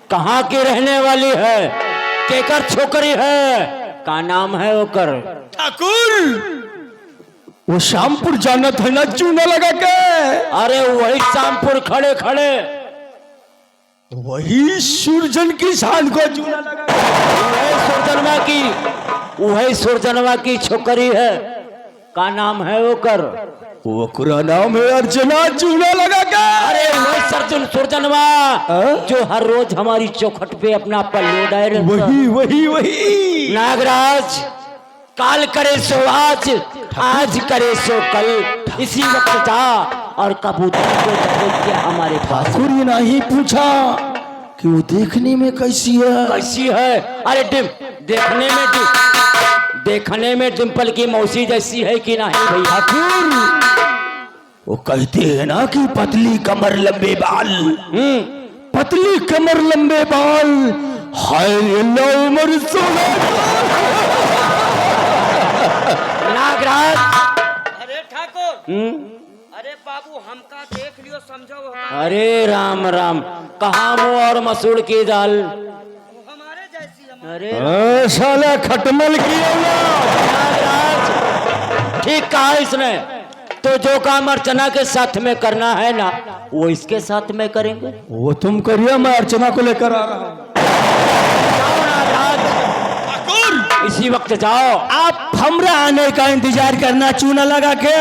कहाँ की रहने वाली है, केकर छोकरी है, का नाम है ओकर? ठाकुर वो श्यामपुर जाना था ना चूना लगा के। अरे वही श्यामपुर खड़े खड़े वही सूरजन की शान को चूना लगा वही सुरजनवा की छोकरी है, का नाम है ओकर? वो कुरा नाम है अर्चना चूना लगा के। अरे वही सर्जन सुरजनवा जो हर रोज हमारी चौखट पे अपना पल्लू डाल रहता। वही वही वही नागराज, काल करे सो आज करे सो कल, इसी वक्त जा और कबूतर को दबोच के हमारे पास। ठाकुर ये नहीं पूछा कि वो देखने में कैसी है? कैसी है? अरे देखने में डिम्पल की मौसी जैसी है कि नहीं भैया? ठाकुर वो कहते हैं ना कि पतली कमर लंबे बाल, पतली कमर लंबे बाल, हाय उम्र 16। नागराज, अरे ठाकुर, अरे बाबू हमका देख लियो समझो। अरे राम राम, कहाँ मुँह और मसूड़ की दाल, हमारे जैसी। अरे साला खटमल की नागराज, ठीक कहा इसने। तो जो काम अर्चना के साथ में करना है ना, वो इसके साथ में करेंगे। वो तुम करिए, मैं अर्चना को लेकर आ रहा हूँ। इसी वक्त जाओ। आप हमरा आने का इंतजार करना चूना लगा के,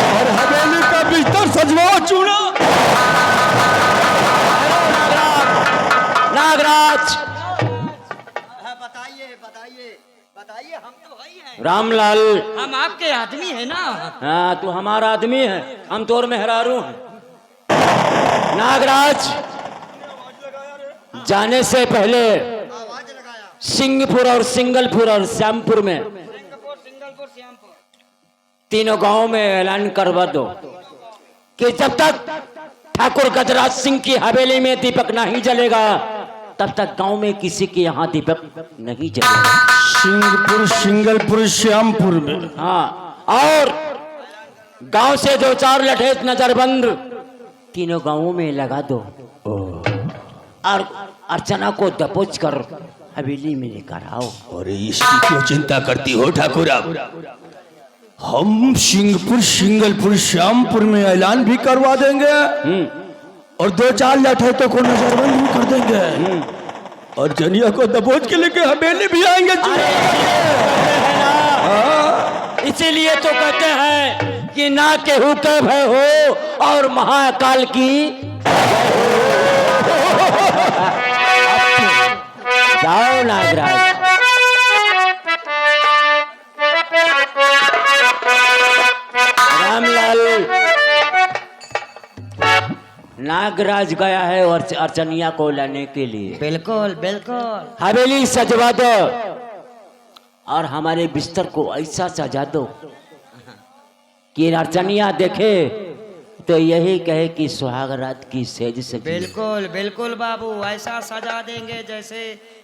और हवेली का बिस्तर सजवाओ चूना। नागराज, बताइए बताइए बताइए, हम तो वही हैं। रामलाल, हम आपके आदमी है ना। हाँ तू हमारा आदमी है, हम तोर मेहरारू हैं। नागराज, जाने से पहले सिंहपुर और सिंगलपुर और श्यामपुर में सिंगलपुर श्यामपुर तीनों गांव में ऐलान करवा दो कि जब तक ठाकुर गजराज सिंह की हवेली में दीपक नहीं जलेगा, तब तक गांव में किसी के यहाँ दीपक नहीं जलेगा। सिंहपुर, सिंगलपुर, श्यामपुर में। हाँ, और गांव से 2-4 लठेत नजरबंद तीनों गांवों में लगा दो, और अर्चना को दबोच कर हवेली में लेकर आओ। और इसकी क्यों चिंता करती हो ठाकुर? हम सिंहपुर, सिंगलपुर, श्यामपुर में ऐलान भी करवा देंगे, और 2-4 लठेतों को नजरबंद भी कर देंगे, और जनिया को दबोच के लेके हवेली भी आएंगे। इसीलिए तो कहते हैं कि ना केहू के भय हो और महाकाल की जाओ। नागराज, रामलाल, नागराज गया है और अर्चनिया को लाने के लिए। बिल्कुल बिल्कुल। हवेली सजवा दो और हमारे बिस्तर को ऐसा सजा दो कि अर्चनिया देखे तो यही कहे कि सुहाग रात की सेज सजी। बिल्कुल बिल्कुल बाबू, ऐसा सजा देंगे जैसे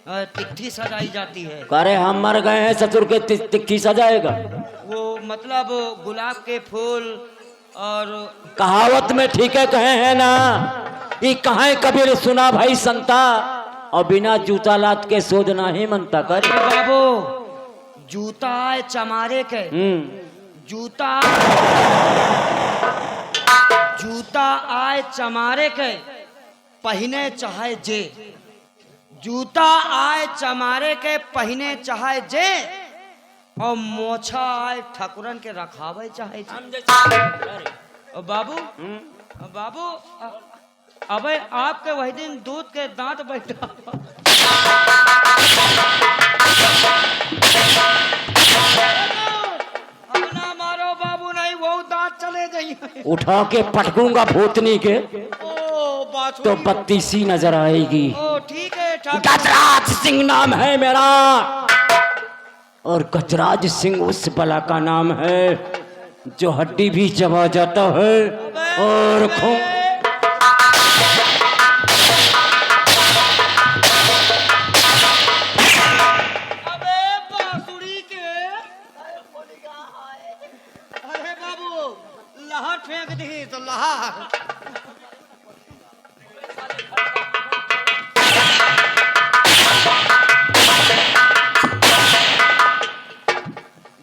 तिथि सजाई जाती है। अरे हम मर गए हैं, ससुर के तिक्की सजाएगा। वो मतलब गुलाब के फूल, और कहावत में ठीक है कहे हैं ना, ये कहे कबीर सुना भाई संता, और बिना जूता लात के सोच नहीं मनता कर। बाबू जूता आए चमारे के, जूता आए चमारे के पहने चाहे जे, जूता आए चमारे के पहने चाहे जे, और मोछा आए ठकुरन के रखावे चाहे जे। बाबू बाबू, अबे आपके वही दिन दूध के दांत बैठा। अपना मारो बाबू, नहीं वो दांत चले जाइए। उठा के पटकूंगा भूतनी के, ओ बात तो बत्तीसी नजर आएगी। ओ ठीक है। गजराज सिंह नाम है मेरा, और गजराज सिंह उस बला का नाम है जो हड्डी भी चबा जाता है और खून। लहर फेंक दी तो लहर।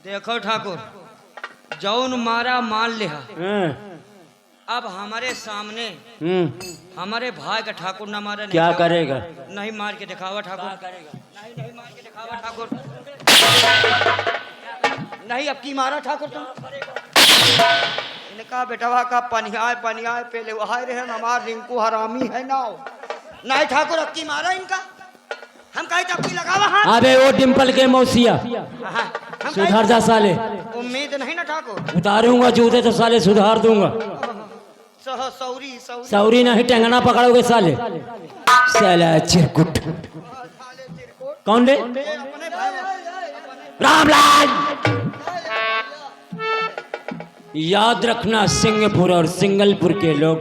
देखो ठाकुर, जौन मारा मान लिया, हाँ, अब हमारे सामने हमारे भाई का ठाकुर ना मारे, क्या करेगा? नहीं मार के दिखावा ठाकुर, नहीं नहीं मार के दिखावा ठाकुर, नहीं अब की मारा ठाकुर तुम। इनका बेटवा का पनियाय पनियाय पहले वहां रहे, हमार रिंकू हरामी है ना, नहीं ठाकुर अब की मारा इनका, हम कहे तब की लगावा हाथ। अबे वो डिम्पल के मौसिया, सुधार जा साले। उम्मीद नहीं ना ठाकुर, उतारूंगा जूते तो साले सुधार दूंगा। सौरी सौरी सौरी नहीं टेंगना पकड़ोगे साले, साला चिरकुट। कौन रे? रामलाल। याद रखना, सिंहपुर और सिंगलपुर के लोग,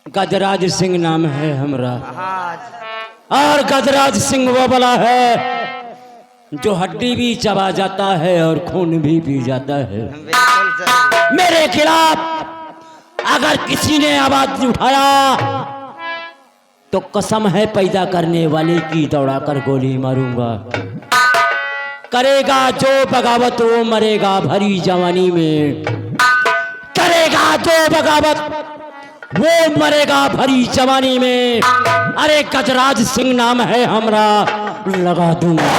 गजराज सिंह नाम है हमरा, और गजराज सिंह वो बला है जो हड्डी भी चबा जाता है और खून भी पी जाता है। मेरे खिलाफ अगर किसी ने आवाज उठाया तो कसम है पैदा करने वाले की दौड़ाकर गोली मारूंगा। करेगा जो बगावत वो मरेगा भरी जवानी में, करेगा जो बगावत वो मरेगा भरी जवानी में। अरे गजराज सिंह नाम है हमरा, लगा दूंगा।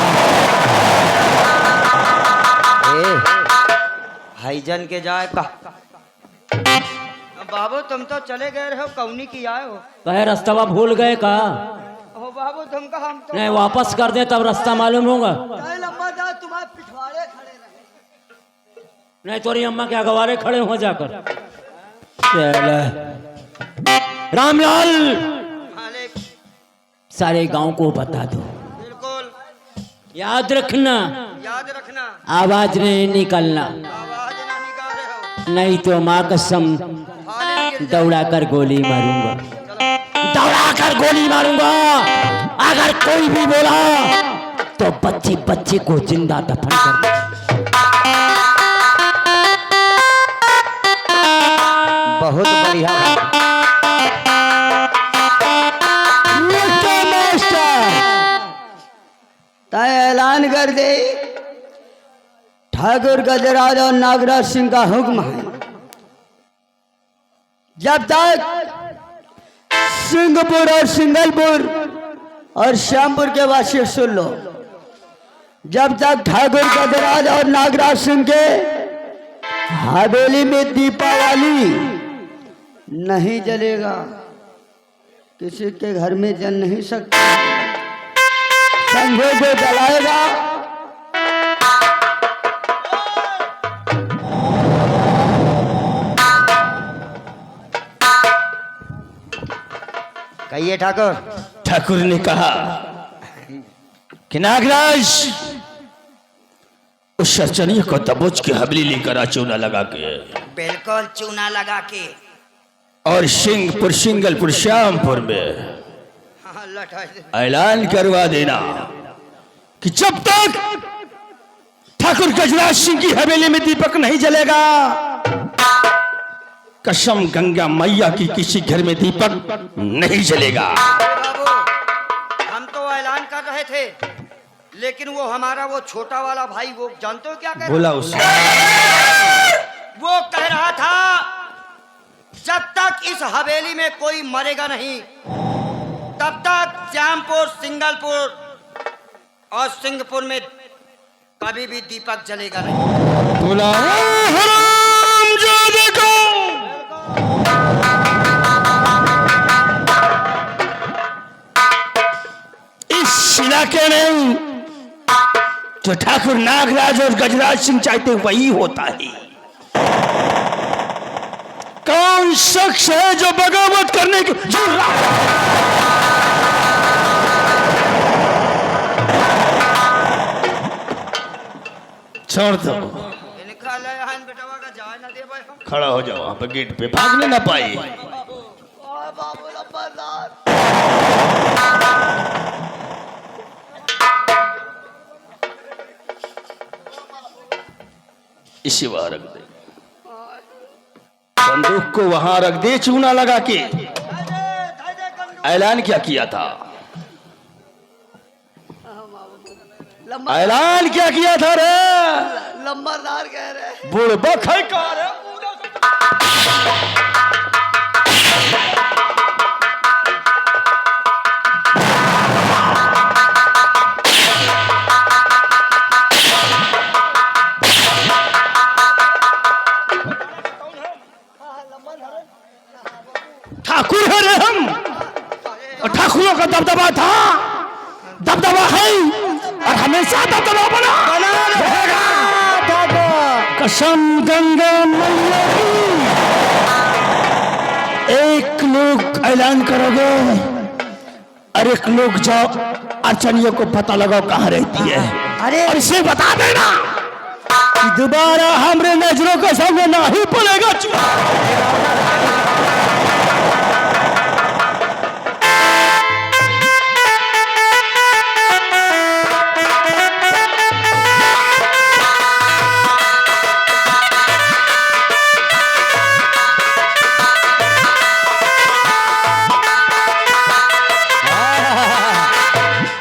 भाईजन के जाए का बाबू, तुम तो चले गए रहो, कौनी की आए हो? कहे रास्ता भूल गए का? ओ बाबू तुम का हम तो नहीं वापस कर दे तब रास्ता मालूम होगा। लंबा जा, तुम्हारे पिछवाड़े खड़े रहे। नहीं तोरी अम्मा के अगवारे खड़े हो जाकर। रामलाल, मालिक सारे गांव को बता दो, बिल्कुल याद रखना, याद रखना, आवाज नहीं निकलना, आवाज ना निकाले हो, नहीं तो माँ कसम दौड़ा कर गोली मारूंगा, दौड़ा कर गोली मारूंगा। अगर कोई भी बोला तो बच्चे बच्चे को जिंदा दफन कर। बहुत बढ़िया तय ऐलान कर दे, ठाकुर गजराज और नागराज सिंह का हुक्म है, जब तक सिंहपुर और सिंगलपुर और श्यामपुर के वासी सुन लो, जब तक ठाकुर गजराज और नागराज सिंह के हवेली में दीपावली नहीं जलेगा, किसी के घर में जल नहीं सकता, संघे जो जलाएगा कहिए ठाकुर। ठाकुर ने कहा कि नागराज उस शरचनिया को दबोच के हवेली लेकर आ, चूना लगा के। बिल्कुल चूना लगा के। और सिंहपुर सिंगलपुर श्यामपुर में ऐलान करवा देना कि जब तक ठाकुर गजराज सिंह की हवेली में दीपक नहीं जलेगा, कसम गंगा मैया की किसी घर में दीपक नहीं जलेगा। बाबू हम तो ऐलान कर रहे थे, लेकिन वो हमारा वो छोटा वाला भाई, वो जानते हो क्या कह बोला उसने, वो कह रहा था जब तक इस हवेली में कोई मरेगा नहीं, तब तक श्यामपुर सिंगलपुर और सिंहपुर में कभी भी दीपक जलेगा नहीं। बोला हरामजादे को इस इलाके में जो ठाकुर नागराज और गजराज सिंह चाहते वही होता है। कौन शख्स है जो बगावत करने की छोड़ दो, खड़ा हो जाओ वहां पर गेट पे, भागने ना पाए। इसी वहां रख दे, बंदूक को वहां रख दे, चूना लगा के। ऐलान क्या किया था? ऐलान क्या किया था रे? लंबरदार कह रहे। बुढ़बा खाई का रे? ठाकुर है रे हम, और ठाकुरों का दबदबा था, दबदबा है, और हमेशा दबदबा बना रहेगा। कसम गंगा मैया की, एक लोग ऐलान करोगे और एक लोग जाओ अर्चनियों को पता लगाओ कहाँ रहती है, अरे और इसे बता देना कि दोबारा हमरे नजरों के सामने ना ही पड़ेगा चूहा।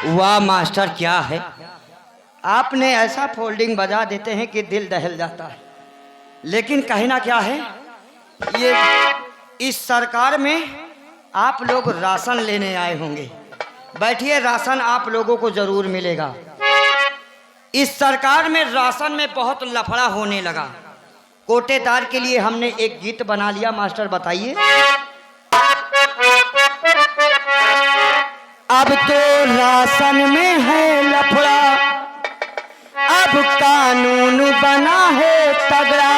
वाह मास्टर, क्या है आपने ऐसा फोल्डिंग बजा देते हैं कि दिल दहल जाता है। लेकिन कहना क्या है, ये इस सरकार में आप लोग राशन लेने आए होंगे। बैठिए, राशन आप लोगों को जरूर मिलेगा। इस सरकार में राशन में बहुत लफड़ा होने लगा। कोटेदार के लिए हमने एक गीत बना लिया। मास्टर बताइए। अब तो राशन में है लफड़ा, अब कानून बना है तगड़ा।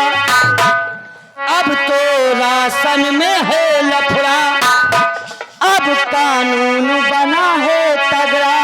अब तो राशन में है लफड़ा, अब कानून बना है तगड़ा।